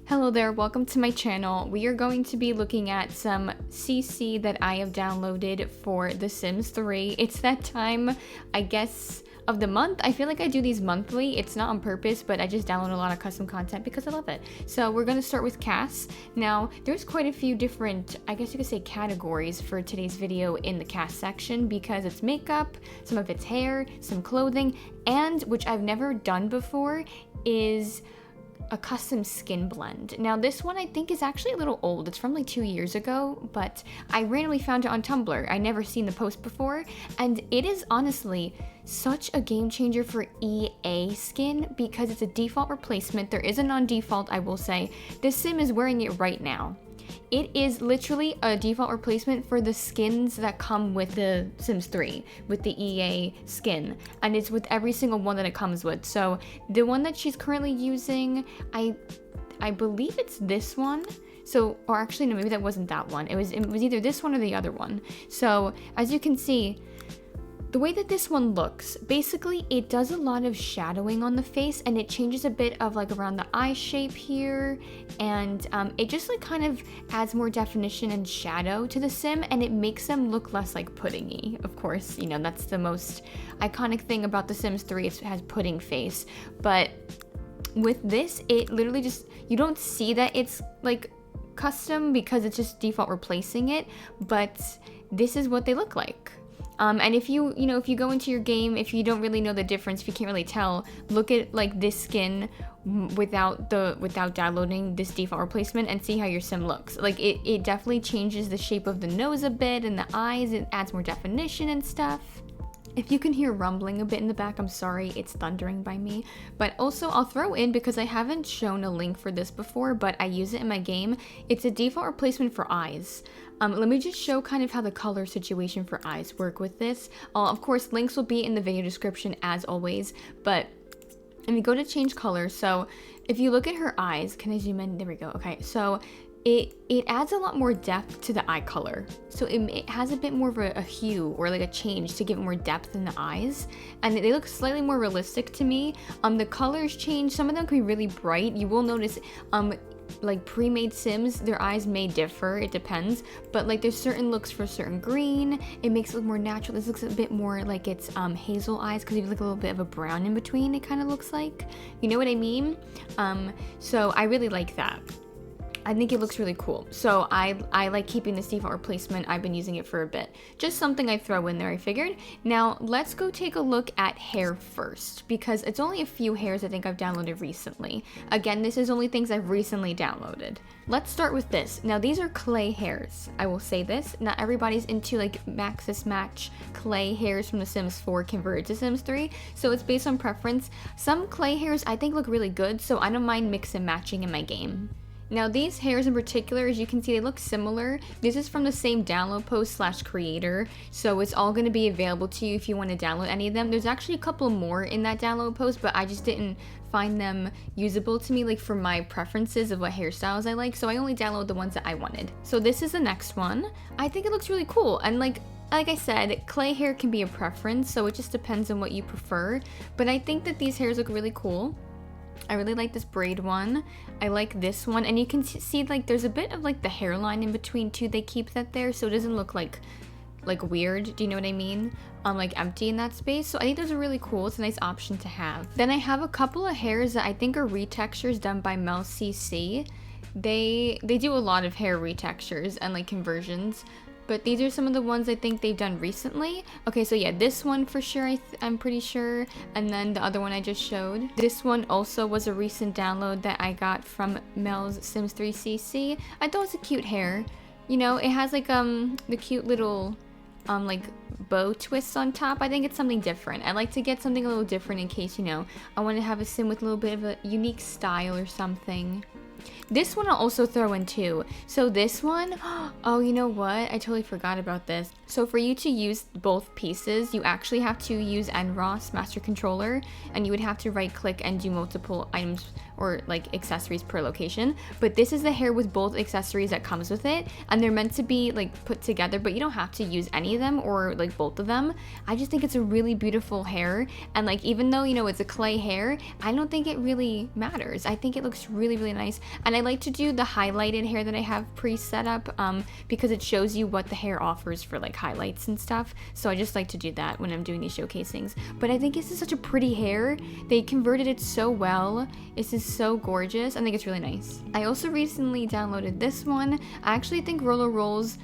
Hello there, welcome to my channel. We are going to be looking at some CC that I have downloaded for The Sims 3. It's that time, I guess, of the month. I feel like I do these monthly. It's not on purpose, but I just download a lot of custom content because I love it. So we're going to start with cast. Now, there's quite a few different, I guess you could say, categories for today's video in the cast section because it's makeup, some of it's hair, some clothing, and, which I've never done before, is a custom skin blend. Now this one I think is actually a little old. It's from like 2 years ago, but I randomly found it on Tumblr. I never seen the post before, and it is honestly such a game changer for EA skin because it's a default replacement. There is a non-default, I will say. This sim is wearing it right now. It is literally a default replacement for the skins that come with the Sims 3, with the EA skin, and it's with every single one that it comes with. So the one that she's currently using, I believe it's this one. So, or actually no, maybe that wasn't that one. It was either this one or the other one. So as you can see, the way that this one looks, basically it does a lot of shadowing on the face, and it changes a bit of like around the eye shape here, and it just like kind of adds more definition and shadow to the sim, and it makes them look less like puddingy. Of course, you know, that's the most iconic thing about the Sims 3, it has pudding face, but with this, it literally just, you don't see that it's like custom because it's just default replacing it, but this is what they look like. And if you go into your game, if you don't really know the difference, if you can't really tell, look at like this skin without downloading this default replacement and see how your sim looks. Like it definitely changes the shape of the nose a bit and the eyes. It adds more definition and stuff. If you can hear rumbling a bit in the back, I'm sorry, it's thundering by me. But also, I'll throw in, because I haven't shown a link for this before, but I use it in my game, it's a default replacement for eyes. Let me just show kind of how the color situation for eyes work with this. Of course, links will be in the video description as always, but let me go to change color. So if you look at her eyes, can I zoom in? There we go. Okay, so it adds a lot more depth to the eye color. So it has a bit more of a hue or like a change to give it more depth in the eyes. And they look slightly more realistic to me. The colors change. Some of them can be really bright. You will notice like pre-made sims, their eyes may differ, it depends, but like there's certain looks for certain green. It makes it look more natural. This looks a bit more like it's hazel eyes because you have like a little bit of a brown in between, it kind of looks like, you know what I mean? So I really like that. I think it looks really cool. So I like keeping this default replacement. I've been using it for a bit. Just something I throw in there, I figured. Now let's go take a look at hair first, because it's only a few hairs I think I've downloaded recently. Again, this is only things I've recently downloaded. Let's start with this. Now these are clay hairs. I will say this, not everybody's into like Maxis Match clay hairs from The Sims 4 converted to Sims 3. So it's based on preference. Some clay hairs I think look really good, so I don't mind mix and matching in my game. Now these hairs in particular, as you can see, they look similar. This is from the same download post / creator, so it's all going to be available to you if you want to download any of them. There's actually a couple more in that download post, but I just didn't find them usable to me, like for my preferences of what hairstyles I like, so I only download the ones that I wanted. So this is the next one. I think it looks really cool, and like I said, clay hair can be a preference, so it just depends on what you prefer, but I think that these hairs look really cool. I really like this braid one. I like this one, and you can see like there's a bit of like the hairline in between too. They keep that there so it doesn't look like weird. Do you know what I mean? Like empty in that space. So I think those are really cool. It's a nice option to have. Then I have a couple of hairs that I think are retextures done by CC. They do a lot of hair retextures and like conversions. But these are some of the ones I think they've done recently. Okay, so yeah, this one for sure, I'm pretty sure. And then the other one I just showed. This one also was a recent download that I got from Mel's Sims 3 CC. I thought it was a cute hair. You know, it has like the cute little like bow twists on top. I think it's something different. I like to get something a little different in case, you know, I want to have a sim with a little bit of a unique style or something. This one I'll also throw in too. So this one, oh, you know what? I totally forgot about this. So for you to use both pieces, you actually have to use NROS Master Controller, and you would have to right click and do multiple items or like accessories per location. But this is the hair with both accessories that comes with it, and they're meant to be like put together, but you don't have to use any of them or like both of them. I just think it's a really beautiful hair, and like even though, you know, it's a clay hair, I don't think it really matters. I think it looks really, really nice. And I like to do the highlighted hair that I have pre-set up because it shows you what the hair offers for like highlights and stuff. So I just like to do that when I'm doing these showcasings. But I think this is such a pretty hair. They converted it so well. This is so gorgeous. I think it's really nice. I also recently downloaded this one. I actually think Roller Rolls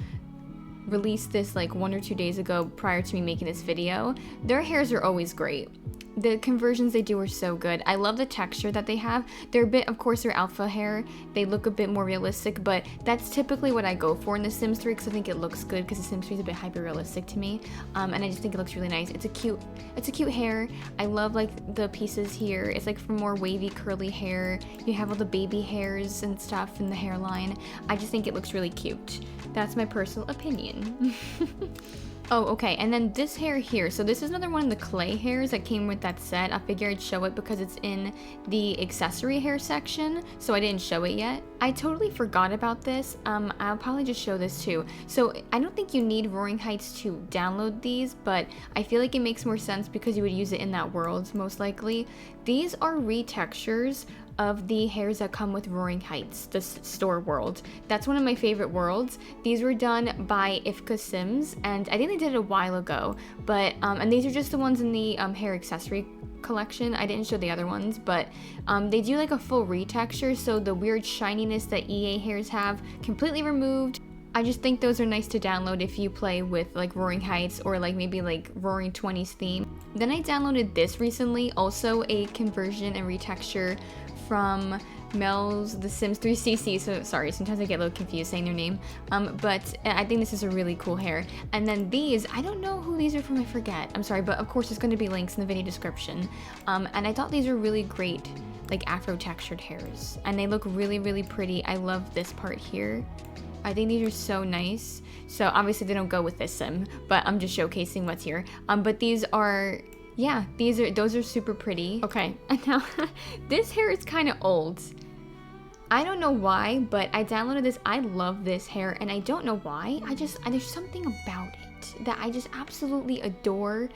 released this like 1 or 2 days ago prior to me making this video. Their hairs are always great. The conversions they do are so good. I love the texture that they have. They're a bit, of course, they're alpha hair. They look a bit more realistic, but that's typically what I go for in The Sims 3 because I think it looks good because The Sims 3 is a bit hyper realistic to me. And I just think it looks really nice. It's a cute hair. I love like the pieces here. It's like for more wavy, curly hair. You have all the baby hairs and stuff in the hairline. I just think it looks really cute. That's my personal opinion. Oh, okay, and then this hair here. So this is another one of the clay hairs that came with that set. I figured I'd show it because it's in the accessory hair section, so I didn't show it yet. I totally forgot about this. I'll probably just show this too. So I don't think you need Roaring Heights to download these, but I feel like it makes more sense because you would use it in that world, most likely. These are retextures of the hairs that come with Roaring Heights, the store world. That's one of my favorite worlds. These were done by Ifka Sims, and I think they did it a while ago, but and these are just the ones in the hair accessory collection. I didn't show the other ones, but they do like a full retexture, so the weird shininess that EA hairs have completely removed. I just think those are nice to download if you play with like Roaring Heights or like maybe like Roaring 20s theme. Then I downloaded this recently, also a conversion and retexture from Mel's The Sims 3 CC. So sorry, sometimes I get a little confused saying their name. But I think this is a really cool hair. And then these, I don't know who these are from, I forget. I'm sorry, but of course there's going to be links in the video description. And I thought these are really great, like afro textured hairs. And they look really, really pretty. I love this part here. I think these are so nice. So obviously they don't go with this sim, but I'm just showcasing what's here. But these are, yeah, those are super pretty. Okay, and now this hair is kind of old. I don't know why, but I downloaded this. I love this hair, and I don't know why. There's something about it that I just absolutely adore.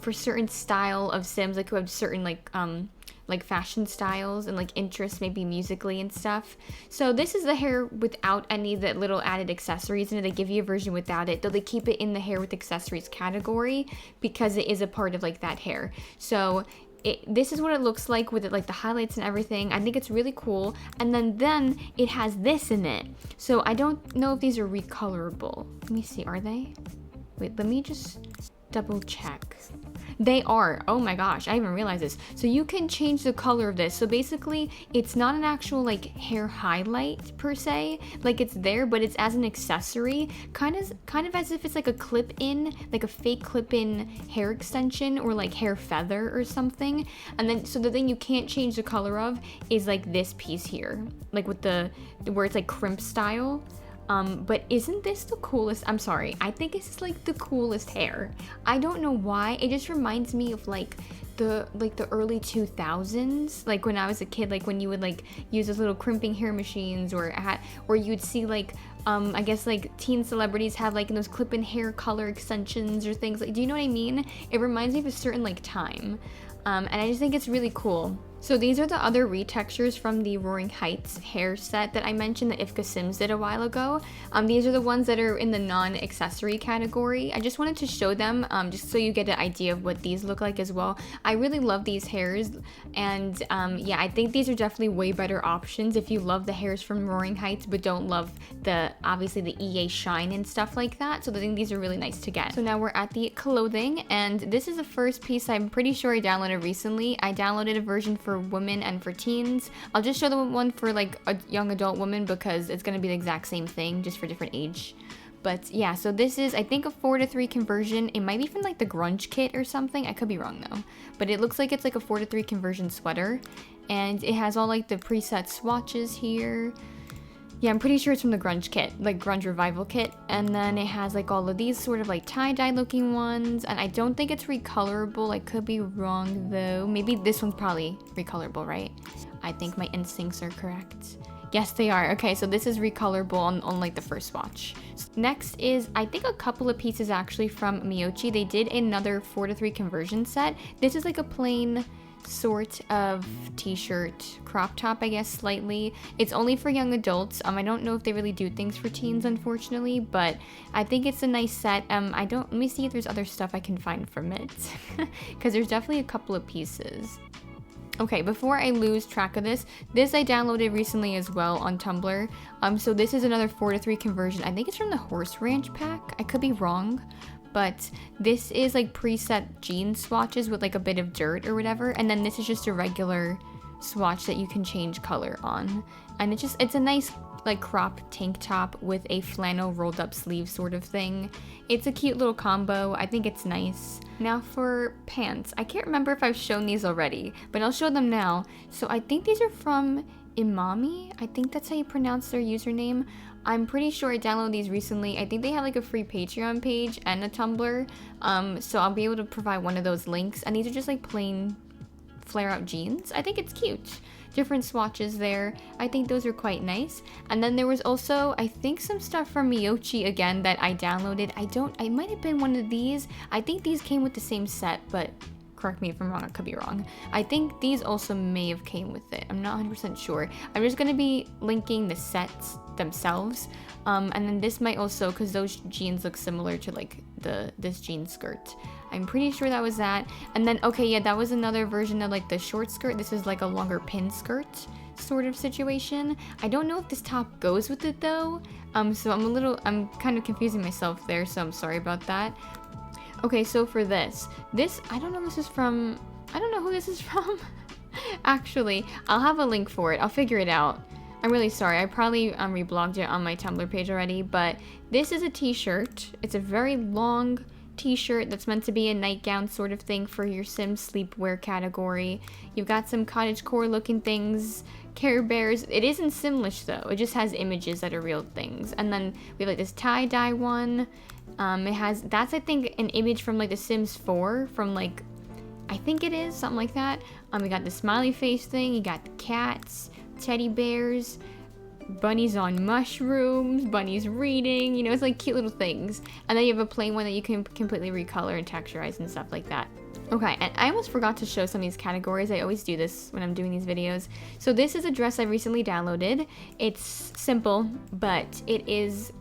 For certain style of Sims, like who have certain like fashion styles and like interests, maybe musically and stuff. So this is the hair without any of the little added accessories in it. They give you a version without it, though they keep it in the hair with accessories category because it is a part of like that hair. So this is what it looks like with it, like the highlights and everything. I think it's really cool. And then it has this in it. So I don't know if these are recolorable. Let me see, are they? Wait, let me just double check. They are. Oh my gosh, I didn't even realize this. So you can change the color of this. So basically, it's not an actual like hair highlight per se. Like it's there, but it's as an accessory, kind of as if it's like a clip-in, like a fake clip-in hair extension or like hair feather or something. And then so the thing you can't change the color of is like this piece here, like with where it's like crimp style. But isn't this the coolest? I'm sorry, I think this is like the coolest hair. I don't know why. It just reminds me of like the early 2000s, like when I was a kid, like when you would like use those little crimping hair machines, or you'd see like I guess like teen celebrities have like those clip-in hair color extensions or things. Like, do you know what I mean? It reminds me of a certain like time. And I just think it's really cool. So these are the other retextures from the Roaring Heights hair set that I mentioned that Ifka Sims did a while ago. These are the ones that are in the non-accessory category. I just wanted to show them just so you get an idea of what these look like as well. I really love these hairs, and yeah, I think these are definitely way better options if you love the hairs from Roaring Heights but don't love obviously the EA shine and stuff like that. So I think these are really nice to get. So now we're at the clothing, and this is the first piece I'm pretty sure I downloaded recently. I downloaded a version for women and for teens. I'll just show the one for like a young adult woman because it's going to be the exact same thing, just for different age. But yeah, so this is I think a 4:3 conversion. It might be from like the grunge kit or something. I could be wrong though, but it looks like it's like a 4:3 conversion sweater, and it has all like the preset swatches here. Yeah, I'm pretty sure it's from the grunge kit, like grunge revival kit. And then it has like all of these sort of like tie-dye looking ones. And I don't think it's recolorable. I could be wrong though. Maybe this one's probably recolorable, right? I think my instincts are correct. Yes, they are. Okay, so this is recolorable on like the first swatch. Next is, I think, a couple of pieces actually from Miyochi. They did another 4:3 conversion set. This is like a plain sort of t-shirt, crop top, I guess, slightly. It's only for young adults. I don't know if they really do things for teens, unfortunately, but I think it's a nice set. Let me see if there's other stuff I can find from it, because there's definitely a couple of pieces. Okay, before I lose track of this I downloaded recently as well on Tumblr. So this is another 4:3 conversion. I think it's from the Horse Ranch pack. I could be wrong. But this is like preset jean swatches with like a bit of dirt or whatever, and then this is just a regular swatch that you can change color on. And it's a nice like crop tank top with a flannel rolled up sleeve sort of thing. It's a cute little combo. I think it's nice. Now for pants, I can't remember if I've shown these already, but I'll show them now. So I think these are from Imami. I think that's how you pronounce their username. I'm pretty sure I downloaded these recently. I think they have like a free Patreon page and a Tumblr. So I'll be able to provide one of those links. And these are just like plain flare out jeans. I think it's cute. Different swatches there. I think those are quite nice. And then there was also, I think, some stuff from Miyochi again that I downloaded. It might have been one of these. I think these came with the same set, but correct me if I'm wrong, I could be wrong. I think these also may have came with it. I'm not 100% sure. I'm just going to be linking the sets themselves. And then this might also, because those jeans look similar to like this jean skirt. I'm pretty sure that was that. And then, okay, yeah, that was another version of like the short skirt. This is like a longer pin skirt sort of situation. I don't know if this top goes with it though. So I'm kind of confusing myself there, so I'm sorry about that. Okay, so for this, I don't know who this is from. Actually, I'll have a link for it. I'll figure it out. I'm really sorry. I probably reblogged it on my Tumblr page already, but this is a t-shirt. It's a very long t-shirt that's meant to be a nightgown sort of thing for your Sims sleepwear category. You've got some cottagecore looking things, Care Bears. It isn't Simlish though. It just has images that are real things. And then we have like this tie-dye one. That's I think an image from like The Sims 4 from like, I think it is something like that. We got the smiley face thing. You got the cats, teddy bears, bunnies on mushrooms, bunnies reading, it's like cute little things. And then you have a plain one that you can completely recolor and texturize and stuff like that. Okay, and I almost forgot to show some of these categories. I always do this when I'm doing these videos. So this is a dress I recently downloaded. It's simple, but it is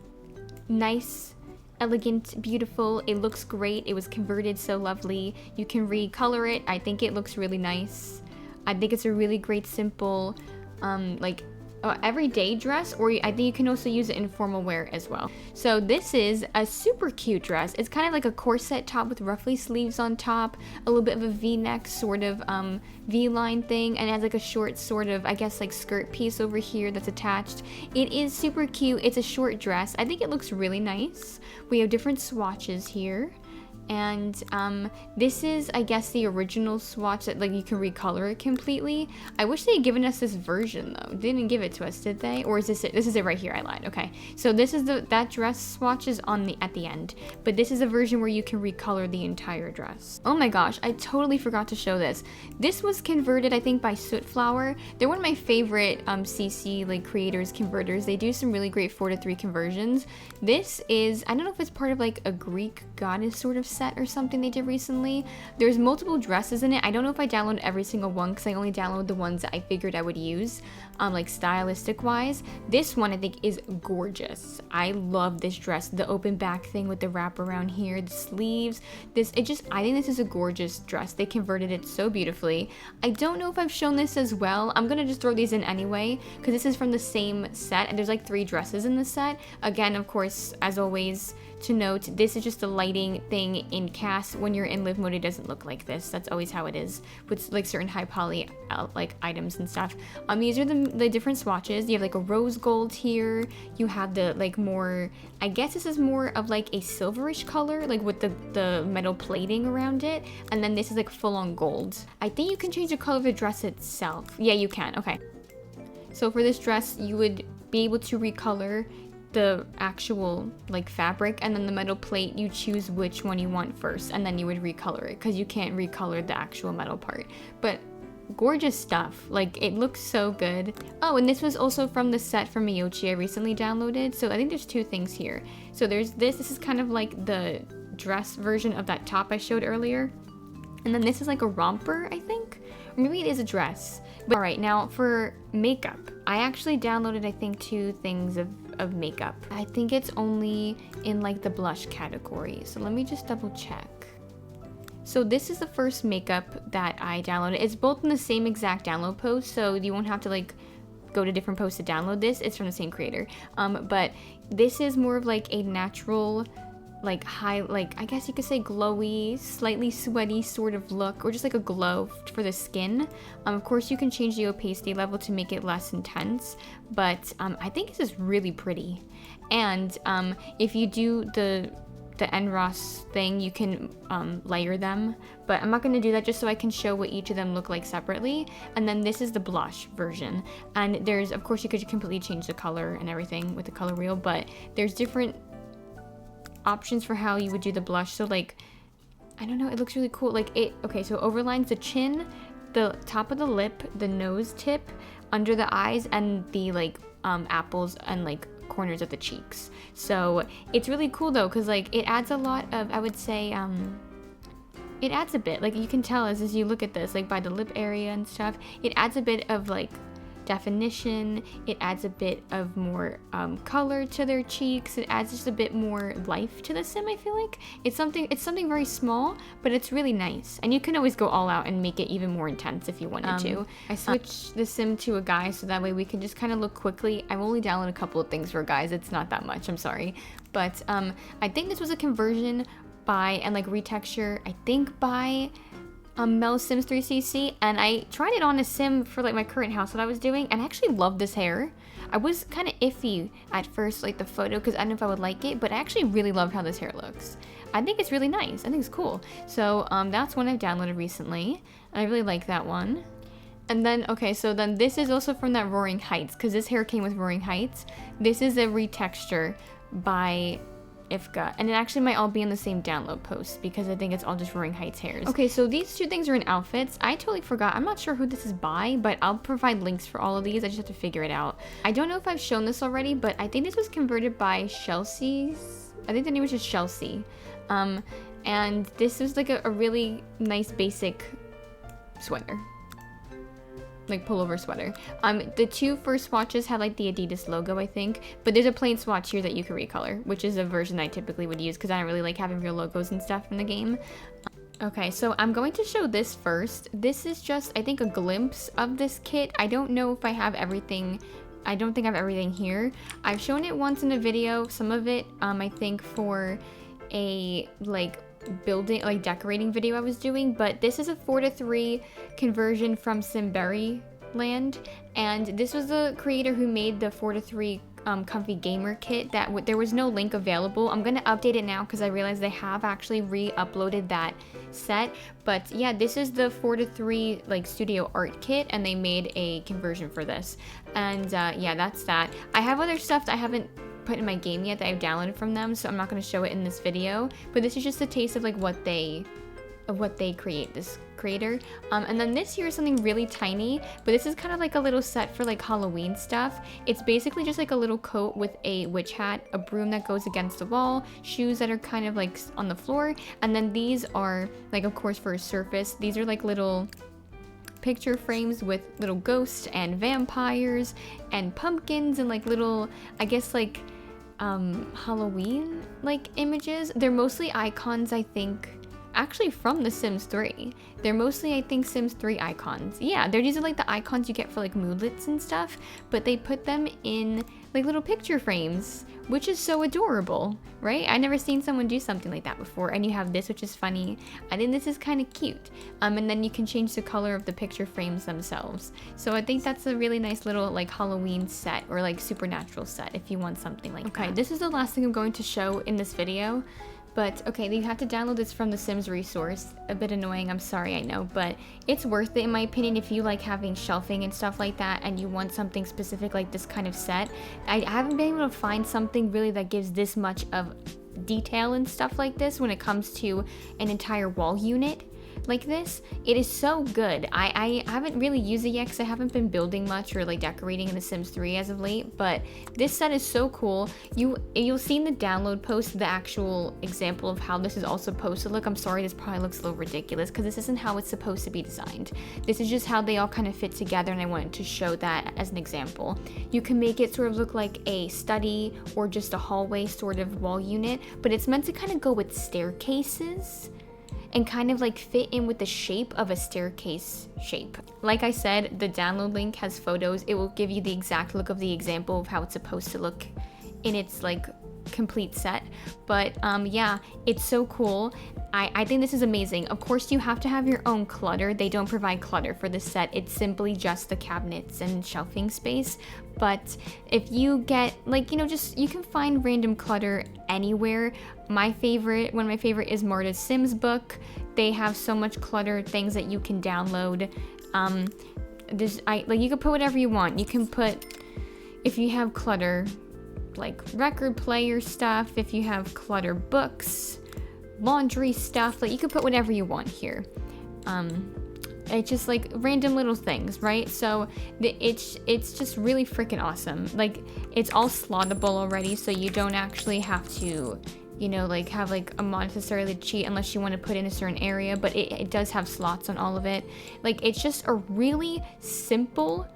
nice, elegant, beautiful. It looks great. It was converted so lovely. You can recolor it. I think it looks really nice. I think it's a really great, simple, everyday dress, or I think you can also use it in formal wear as well. So this is a super cute dress. It's kind of like a corset top with ruffly sleeves on top, a little bit of a v-neck sort of v-line thing, and it has like a short sort of, I guess, like skirt piece over here that's attached. It is super cute. It's a short dress. I think it looks really nice. We have different swatches here. And this is, I guess, the original swatch that like you can recolor it completely. I wish they had given us this version though. They didn't give it to us, did they? Or is this it? This is it right here. I lied. Okay, so this is that dress swatch is at the end, but this is a version where you can recolor the entire dress. Oh my gosh, I totally forgot to show this. This was converted, I think, by Soot Flower. They're one of my favorite CC like creators, converters. They do some really great 4:3 conversions. This is, I don't know if it's part of like a Greek goddess sort of set or something they did recently. There's multiple dresses in it. I don't know if I downloaded every single one because I only downloaded the ones that I figured I would use, like stylistic wise. This one I think is gorgeous. I love this dress. The open back thing with the wrap around here, the sleeves. I think this is a gorgeous dress. They converted it so beautifully. I don't know if I've shown this as well. I'm gonna just throw these in anyway because this is from the same set and there's like 3 dresses in the set. Again, of course, as always, to note, this is just a lighting thing in cast. When you're in live mode, it doesn't look like this. That's always how it is with like certain high poly like items and stuff. These are the different swatches. You have like a rose gold here. You have the like more, I guess this is more of like a silverish color, like with the metal plating around it. And then this is like full on gold. I think you can change the color of the dress itself. Yeah, you can. Okay. So for this dress, you would be able to recolor the actual like fabric, and then the metal plate, you choose which one you want first, and then you would recolor it because you can't recolor the actual metal part. But gorgeous stuff. Like, it looks so good. Oh, and this was also from the set from Miyochi I recently downloaded. So I think there's 2 things here. So there's this is kind of like the dress version of that top I showed earlier. And then this is like a romper, I think, maybe it is a dress. But all right, now for makeup, I actually downloaded, I think, 2 things of makeup. I think it's only in like the blush category. So let me just double check. So this is the first makeup that I downloaded. It's both in the same exact download post, so you won't have to like go to different posts to download this. It's from the same creator. But this is more of like a natural, like high, like I guess you could say glowy, slightly sweaty sort of look, or just like a glow for the skin. Of course you can change the opacity level to make it less intense, but I think this is really pretty. And if you do the NROS thing, you can layer them, but I'm not going to do that, just so I can show what each of them look like separately. And then this is the blush version, and there's, of course, you could completely change the color and everything with the color wheel, but there's different options for how you would do the blush. So like, I don't know, it looks really cool. Like it, okay, so overlines the chin, the top of the lip, the nose tip, under the eyes, and the like apples and like corners of the cheeks. So it's really cool though, because like it adds a lot of, I would say, it adds a bit, like you can tell as you look at this, like by the lip area and stuff, it adds a bit of like definition, it adds a bit of more color to their cheeks, it adds just a bit more life to the sim. I feel like it's something very small, but it's really nice, and you can always go all out and make it even more intense if you wanted to. I switched the sim to a guy, so that way we can just kind of look quickly. I've only downloaded a couple of things for guys, it's not that much, I'm sorry, but I think this was a conversion by, and like retexture, I think by Mel Sims 3cc, and I tried it on a sim for like my current house that I was doing, and I actually love this hair. I was kind of iffy at first, like the photo, because I don't know if I would like it, but I actually really love how this hair looks. I think it's really nice. I think it's cool. So that's one I've downloaded recently, and I really like that one. And then, okay, so then this is also from that Roaring Heights, because this hair came with Roaring Heights. This is a retexture by Ifka, and it actually might all be in the same download post, because I think it's all just Roaring Heights hairs. Okay, so these 2 things are in outfits. I totally forgot. I'm not sure who this is by, but I'll provide links for all of these. I just have to figure it out. I don't know if I've shown this already, but I think this was converted by Chelsea's. I think the name was just Chelsea. And this was like a really nice basic sweater, like pullover sweater. The 2 first swatches have like the Adidas logo, I think, but there's a plain swatch here that you can recolor, which is a version I typically would use because I don't really like having real logos and stuff in the game. Okay, so I'm going to show this first. This is just, I think, a glimpse of this kit. I don't know if I have everything. I don't think I have everything here. I've shown it once in a video, some of it, I think for a like building, like decorating video I was doing, but this is a 4:3 conversion from Simberry Land, and this was the creator who made the 4:3 comfy gamer kit that there was no link available. I'm gonna update it now because I realized they have actually re-uploaded that set, but yeah, this is the 4:3 like studio art kit, and they made a conversion for this, and yeah, that's that. I have other stuff that I haven't put in my game yet that I've downloaded from them, so I'm not going to show it in this video, but this is just a taste of like what they create, this creator. And then this here is something really tiny, but this is kind of like a little set for like Halloween stuff. It's basically just like a little coat with a witch hat, a broom that goes against the wall, shoes that are kind of like on the floor, and then these are like, of course, for a surface, these are like little picture frames with little ghosts and vampires and pumpkins and like little, I guess, like Halloween like images. They're mostly icons, I think, actually from The Sims 3. They're mostly, I think, Sims 3 icons. Yeah, these are like the icons you get for like moodlets and stuff, but they put them in like little picture frames, which is so adorable, right? I never seen someone do something like that before. And you have this, which is funny. I think this is kind of cute. And then you can change the color of the picture frames themselves. So I think that's a really nice little like Halloween set, or like supernatural set if you want something like that. Okay, this is the last thing I'm going to show in this video. But okay, you have to download this from the Sims resource. A bit annoying, I'm sorry, I know, but it's worth it in my opinion if you like having shelving and stuff like that and you want something specific like this kind of set. I haven't been able to find something really that gives this much of detail and stuff like this when it comes to an entire wall unit. like this. It is so good. I haven't really used it yet because I haven't been building much or like decorating in The Sims 3 as of late, but this set is so cool. You'll see in the download post the actual example of how this is all supposed to look. I'm sorry, this probably looks a little ridiculous because this isn't how it's supposed to be designed. This is just how they all kind of fit together, and I wanted to show that as an example. You can make it sort of look like a study or just a hallway sort of wall unit, but it's meant to kind of go with staircases and kind of like fit in with the shape of a staircase shape. Like I said, the download link has photos. It will give you the exact look of the example of how it's supposed to look in its like complete set. But yeah, it's so cool. I think this is amazing. Of course, you have to have your own clutter. They don't provide clutter for this set. It's simply just the cabinets and shelving space. But if you get like, you know, just you can find random clutter anywhere. One of my favorite is Marta's Sims book. They have so much clutter, things that you can download. Like you can put whatever you want. You can put, if you have clutter, like record player stuff, if you have clutter books, laundry stuff, like you can put whatever you want here. It's just like random little things, right? So it's just really freaking awesome. Like it's all slottable already, so you don't actually have to, you know, like have like a necessarily cheat unless you want to put in a certain area, but it does have slots on all of it. Like it's just a really simple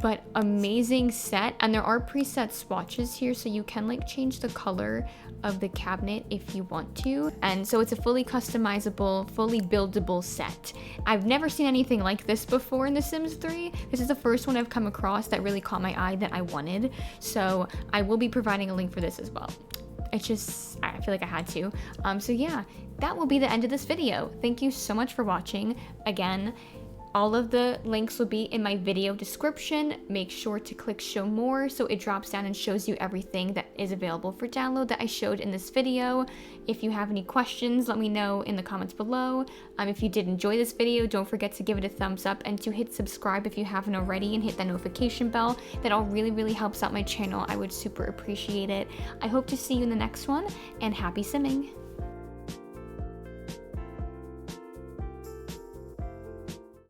but amazing set, and there are preset swatches here, so you can like change the color of the cabinet if you want to. And so it's a fully customizable, fully buildable set. I've never seen anything like this before in The Sims 3. This is the first one I've come across that really caught my eye that I wanted, so I will be providing a link for this as well. It's just, I feel like I had to. So yeah, that will be the end of this video. Thank you so much for watching. Again, all of the links will be in my video description. Make sure to click show more so it drops down and shows you everything that is available for download that I showed in this video. If you have any questions, let me know in the comments below. If you did enjoy this video, don't forget to give it a thumbs up and to hit subscribe if you haven't already, and hit that notification bell. That all really helps out my channel. I would super appreciate it. I hope to see you in the next one, and happy simming.